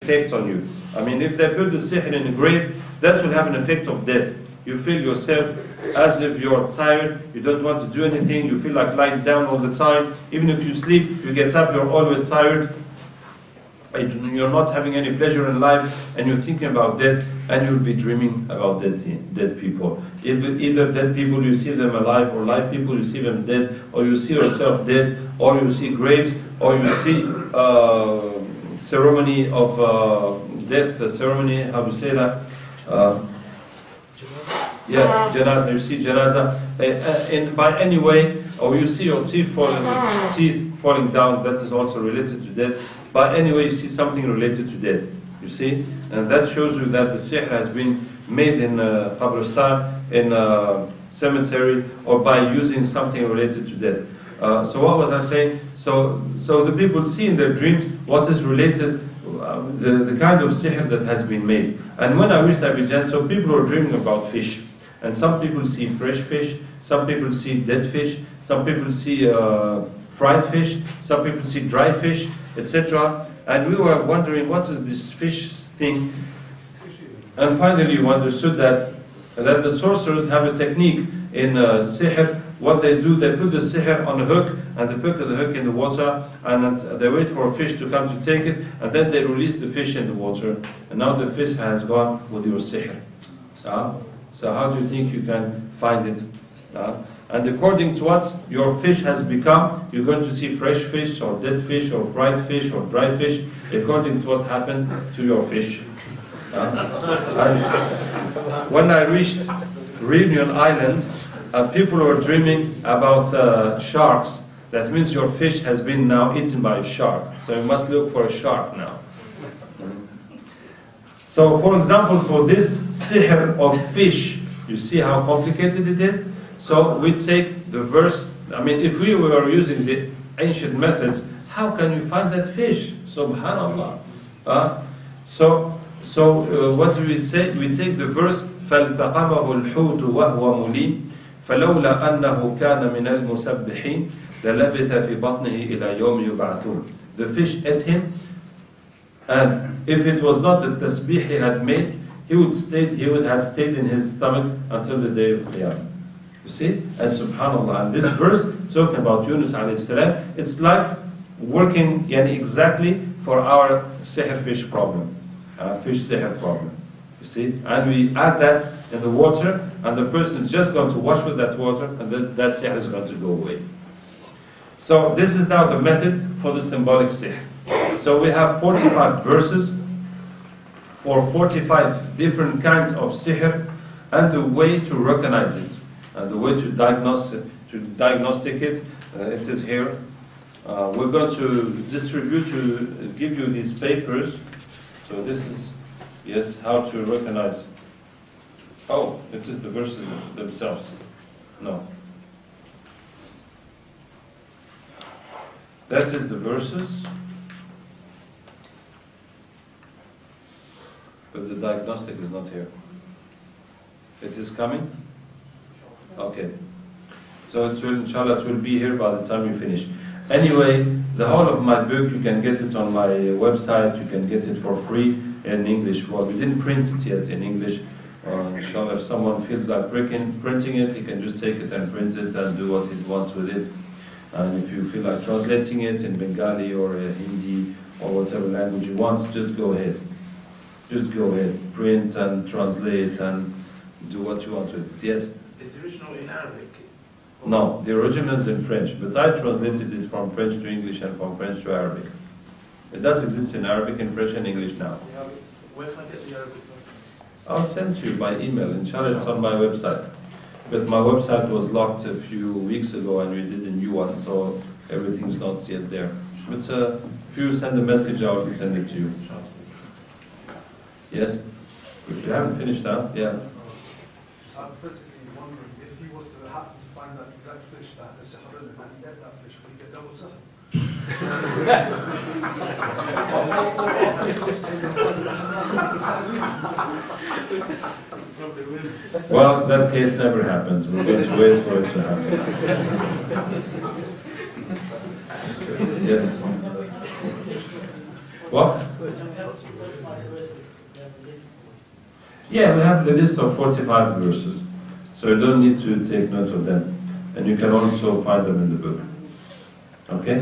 effect on you. I mean, if they put the sihr in the grave, that will have an effect of death. You feel yourself as if you're tired, you don't want to do anything, you feel like lying down all the time. Even if you sleep, you get up, you're always tired. You're not having any pleasure in life, and you're thinking about death, and you'll be dreaming about dead people. Either dead people, you see them alive, or live people, you see them dead, or you see yourself dead, or you see graves, or you see ceremony of death, ceremony, how do you say that? Janaza, you see janaza, by any way, or you see your teeth falling down, that is also related to death. By any way, you see something related to death, you see? And that shows you that the sihr has been made in qabristan, in a cemetery, or by using something related to death. So what was I saying? So the people see in their dreams what is related, the kind of sihr that has been made. And when I reached Abidjan, so people were dreaming about fish. And some people see fresh fish, some people see dead fish, some people see fried fish, some people see dry fish, etc. And we were wondering, what is this fish thing? And finally we understood that the sorcerers have a technique in sihr. What they do, they put the sihr on a hook, and they put the hook in the water, and they wait for a fish to come to take it, and then they release the fish in the water, and now the fish has gone with your sihr. So how do you think you can find it? And according to what your fish has become, you're going to see fresh fish, or dead fish, or fried fish, or dry fish, according to what happened to your fish. When I reached Reunion Island, people were dreaming about sharks. That means your fish has been now eaten by a shark. So you must look for a shark now. So for example, for this sihr of fish, you see how complicated it is? So we take the verse, I mean, if we were using the ancient methods, how can you find that fish? Subhanallah. So what do we say? We take the verse, فَالْتَقَمَهُ الْحُوتُ وَهُوَ مُلِيمٌ فَلَوْلَا أَنَّهُ كَانَ مِنَ الْمُسَبِّحِينَ لَلَبِثَ فِي بَطْنِهِ إِلَى يَوْمِ يُبْعَثُونَ. The fish ate him, and if it was not the tasbih he had made, he would have stayed in his stomach until the day of Qiyamah. You see? And subhanallah, and this verse talking about Yunus alayhi salam, it's like working exactly for our sihr fish problem, fish sihr problem. You see? And we add that in the water, and the person is just going to wash with that water, and that sihr is going to go away. So this is now the method for the symbolic sihr. So we have 45 verses for 45 different kinds of sihr, and the way to recognize it, and the way to diagnostic it, it is here. We're going to distribute, to give you these papers. So this is, yes, how to recognize. Oh, it is the verses themselves. No. That is the verses. But the diagnostic is not here. It is coming? Okay. So it will, inshallah, it will be here by the time you finish. Anyway, the whole of my book, you can get it on my website, you can get it for free in English. Well, we didn't print it yet in English. Inshallah, if someone feels like printing it, he can just take it and print it and do what he wants with it. And if you feel like translating it in Bengali or Hindi or whatever language you want, just go ahead. Just go ahead, print and translate and do what you want with it. Yes? Is the original in Arabic? No, the original is in French, but I translated it from French to English and from French to Arabic. It does exist in Arabic, in French and English now. Where can I get the Arabic? I'll send to you by email. Inshallah, it's on my website. But my website was locked a few weeks ago and we did a new one, so everything's not yet there. But if you send a message, I will send it to you. Yes? You haven't finished, huh? Yeah. Hypothetically wondering, if he was to happen to find that exact fish that had the sihr in it, and he ate that fish, would he get double sihr? Well, that case never happens. We're going to wait for it to happen. Yes? What? Yeah, we have the list of 45 verses, so you don't need to take note of them, and you can also find them in the book. Okay?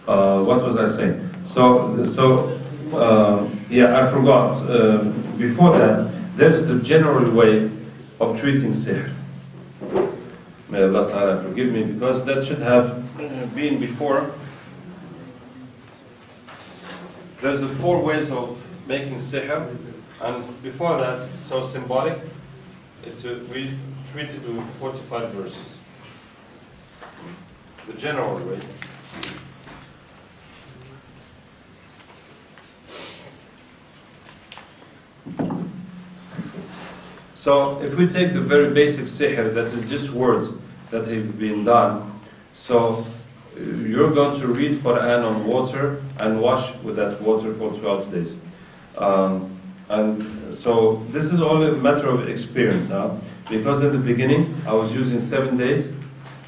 What was I saying? Yeah, I forgot. Before that, there's the general way of treating sihr. May Allah Ta'ala forgive me, because that should have been before. There's the 4 ways of making sihr, and before that, so symbolic, we treat it with 45 verses. The general way. So, if we take the very basic sihr, that is just words that have been done, so you're going to read Quran on water and wash with that water for 12 days. And so, this is all a matter of experience, because in the beginning, I was using 7 days,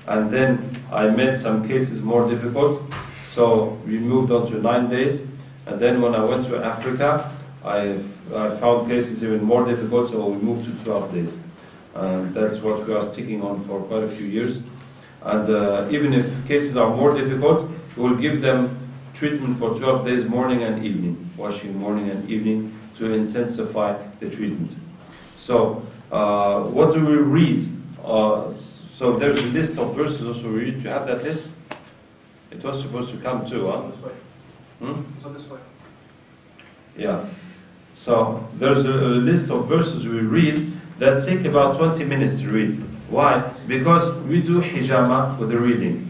and then I made some cases more difficult, so we moved on to 9 days, and then when I went to Africa, I found cases even more difficult, so we moved to 12 days. That's what we are sticking on for quite a few years. And even if cases are more difficult, we will give them treatment for 12 days, morning and evening, washing morning and evening to intensify the treatment. So, what do we read? So there's a list of verses also we read. Do you have that list? It was supposed to come too, huh? It's on this way. Yeah. So there's a list of verses we read that take about 20 minutes to read. Why? Because we do hijama with the reading.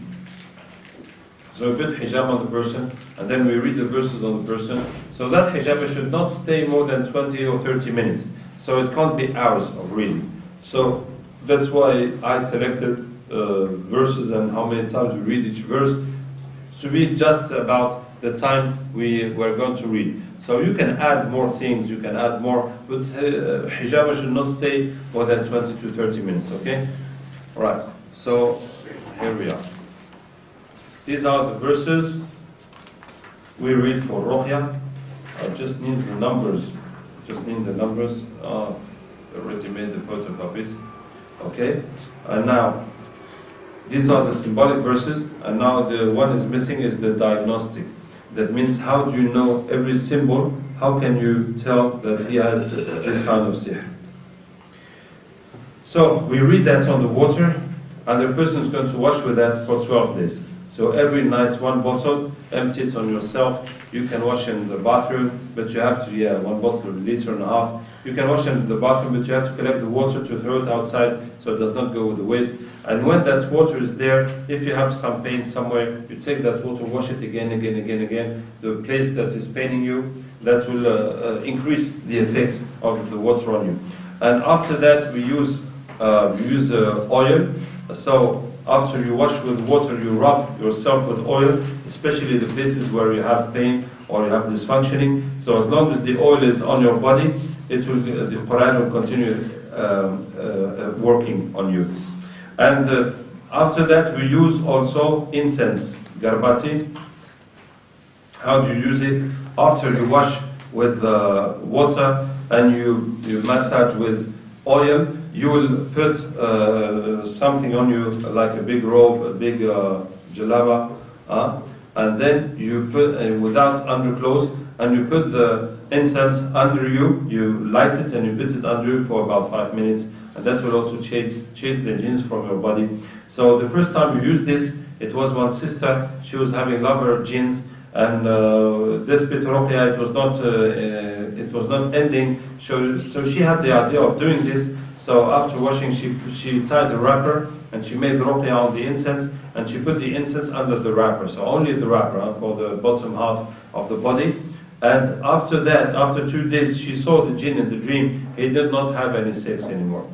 So we put hijama on the person, and then we read the verses on the person. So that hijama should not stay more than 20 or 30 minutes. So it can't be hours of reading. So that's why I selected verses and how many times we read each verse to be just about the time we were going to read. So you can add more things, you can add more, but hijama should not stay more than 20 to 30 minutes, okay? Right, so here we are. These are the verses we read for Rukja. Just needs the numbers. Just need the numbers. Already made the photocopies. Okay, and now these are the symbolic verses, and now the one is missing is the diagnostic. That means, how do you know every symbol? How can you tell that he has this kind of sihr? So we read that on the water, and the person is going to wash with that for 12 days. So every night, 1 bottle, empty it on yourself. You can wash in the bathroom, but you have to, 1 bottle, 1.5 liters. You can wash in the bathroom, but you have to collect the water to throw it outside, so it does not go with the waste. And when that water is there, if you have some pain somewhere, you take that water, wash it again. The place that is paining you, that will increase the effect of the water on you. And after that, we use oil. So after you wash with water, you rub yourself with oil, especially the places where you have pain or you have dysfunctioning. So as long as the oil is on your body, the Quran will continue working on you. And after that, we use also incense, garbati. How do you use it? After you wash with water and you massage with oil, you will put something on you, like a big robe, a big jalaba, and then you put, without underclothes, and you put the incense under you, you light it and you put it under you for about 5 minutes, and that will also chase the jinns from your body. So the first time we used this, it was one sister, she was having lover jinns, and this bit Rukja, it was not ending, so she had the idea of doing this. So after washing, she tied a wrapper, and she made Rukja on the incense, and she put the incense under the wrapper, so only the wrapper for the bottom half of the body. And after that, after 2 days, she saw the jinn in the dream. He did not have any sex anymore.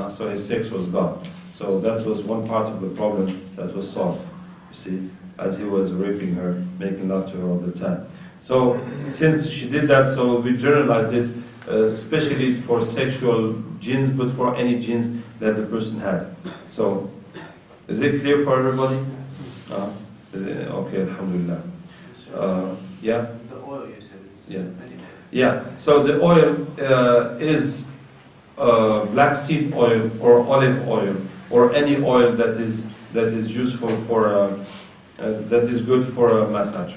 So his sex was gone. So that was one part of the problem that was solved, you see, as he was raping her, making love to her all the time. So since she did that, so we generalized it, especially for sexual jinns, but for any jinns that the person has. So, is it clear for everybody? Is it okay? Alhamdulillah. Yeah? The oil you said is Yeah. any oil. Yeah, so the oil is black seed oil or olive oil or any oil that is useful for that is good for a massage.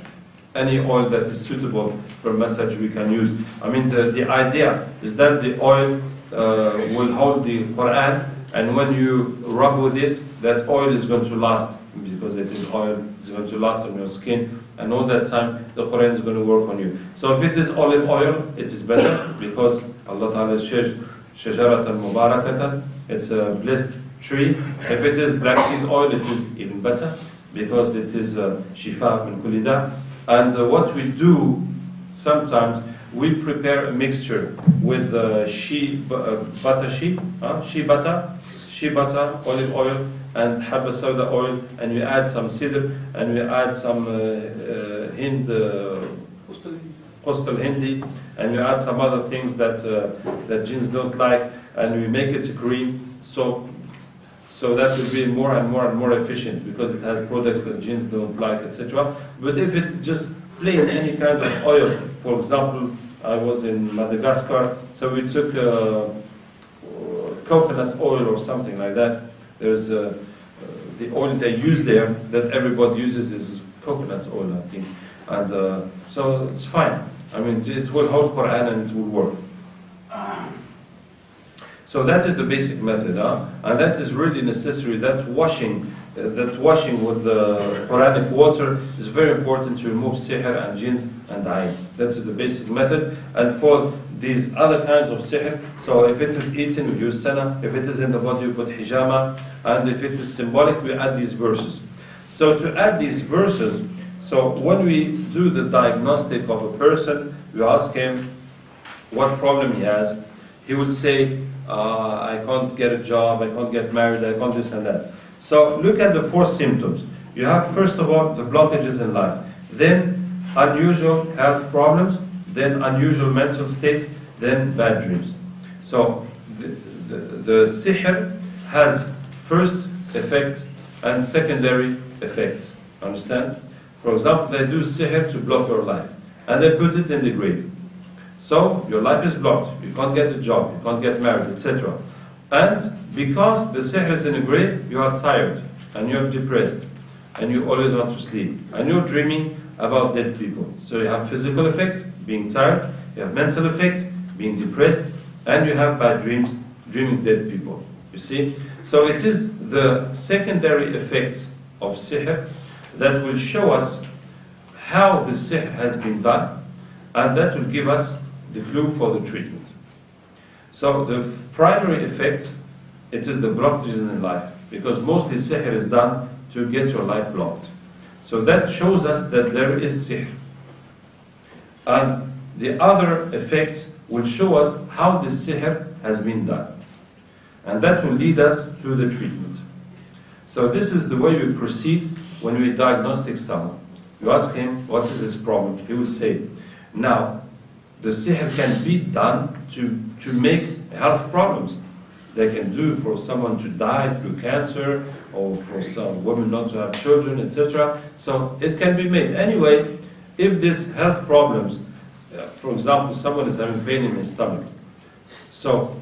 Any oil that is suitable for a massage we can use. I mean, the idea is that the oil will hold the Quran, and when you rub with it, that oil is going to last, because it is oil, it's going to last on your skin, and all that time the Quran is going to work on you. So if it is olive oil, it is better, because Allah Ta'ala says, shajaratan mubarakatan, it's a blessed tree. If it is black seed oil, it is even better, because it is shifa min kulli da. And what we do sometimes, we prepare a mixture with shea butter, olive oil, and habba sauda oil, and we add some cedar, and we add some qustul hindi, and we add some other things that jinns don't like, and we make it a cream. So that will be more and more efficient, because it has products that jinns don't like, etc. But if it's just plain any kind of oil, for example, I was in Madagascar, so we took coconut oil or something like that. There's the oil they use there that everybody uses is coconut oil, I think, and so it's fine. I mean, it will hold Quran and it will work. So that is the basic method, and that is really necessary. That washing with the Quranic water is very important to remove sihr and jinns and ayn. That is the basic method. And for these other kinds of sihr, so if it is eaten, we use sana. If it is in the body, we put hijama. And if it is symbolic, we add these verses. So to add these verses, so when we do the diagnostic of a person, we ask him what problem he has. He would say, I can't get a job, I can't get married, I can't this and that. So look at the 4 symptoms. You have, first of all, the blockages in life. Then unusual health problems. Then unusual mental states. Then bad dreams. So the sihr has first effects and secondary effects. Understand? For example, they do sihr to block your life. And they put it in the grave. So your life is blocked, you can't get a job, you can't get married, etc. And because the sihr is in a grave, you are tired, and you're depressed, and you always want to sleep, and you're dreaming about dead people. So you have physical effect, being tired, you have mental effect, being depressed, and you have bad dreams, dreaming dead people. You see? So it is the secondary effects of sihr that will show us how the sihr has been done, and that will give us the clue for the treatment. So the primary effects, it is the blockages in life, because mostly sihr is done to get your life blocked. So that shows us that there is sihr. And the other effects will show us how the sihr has been done. And that will lead us to the treatment. So this is the way we proceed when we diagnostic someone. You ask him, what is his problem? He will say, now, the sihr can be done to make health problems. They can do for someone to die through cancer, or for some women not to have children, etc. So it can be made. Anyway, if these health problems, for example, someone is having pain in his stomach, so,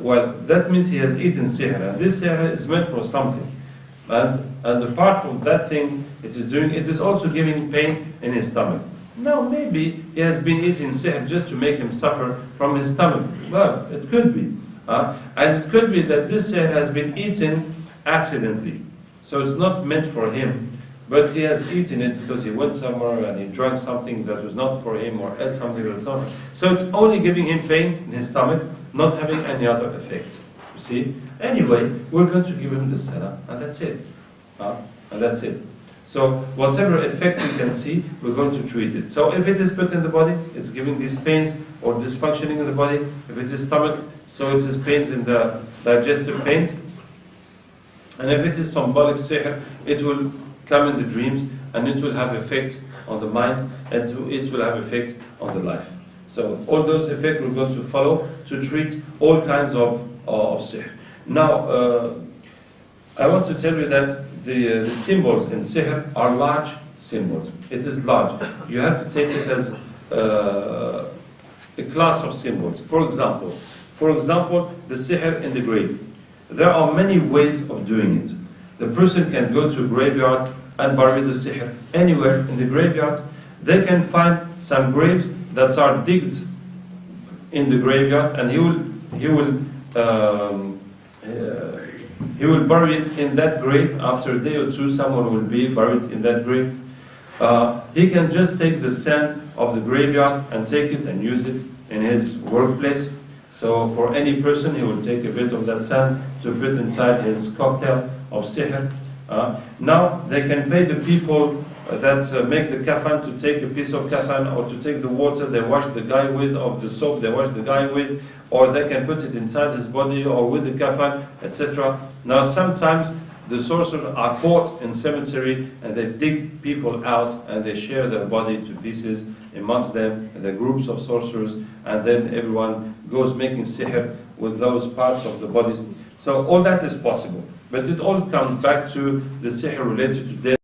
well, that means he has eaten sihr, and this sihr is meant for something. And apart from that thing it is also giving pain in his stomach. Now, maybe he has been eating sihr just to make him suffer from his stomach. Well, it could be. And it could be that this sihr has been eaten accidentally. So it's not meant for him, but he has eaten it because he went somewhere and he drank something that was not for him, or ate something that's not. So it's only giving him pain in his stomach, not having any other effect. You see? Anyway, we're going to give him the salah, and that's it. And that's it. So whatever effect we can see, we're going to treat it. So if it is put in the body, it's giving these pains or dysfunctioning in the body. If it is stomach, so it is pains in the digestive pains. And if it is symbolic sihr, it will come in the dreams, and it will have effect on the mind, and it will have effect on the life. So all those effects we're going to follow to treat all kinds of sihr. Now, I want to tell you that the symbols in sihr are large symbols. It is large. You have to take it as a class of symbols. For example, the sihr in the grave. There are many ways of doing it. The person can go to a graveyard and bury the sihr anywhere in the graveyard. They can find some graves that are digged in the graveyard, and he will bury it in that grave. After a day or two, someone will be buried in that grave. He can just take the sand of the graveyard and take it and use it in his workplace. So for any person, he will take a bit of that sand to put inside his cocktail of sihr. Now they can pay the people that make the kafan to take a piece of kafan, or to take the water they wash the guy with, of the soap they wash the guy with, or they can put it inside his body or with the kafan, etc. Now sometimes the sorcerers are caught in cemetery and they dig people out and they share their body to pieces amongst them, and the groups of sorcerers, and then everyone goes making sihr with those parts of the bodies. So all that is possible, but it all comes back to the sihr related to death.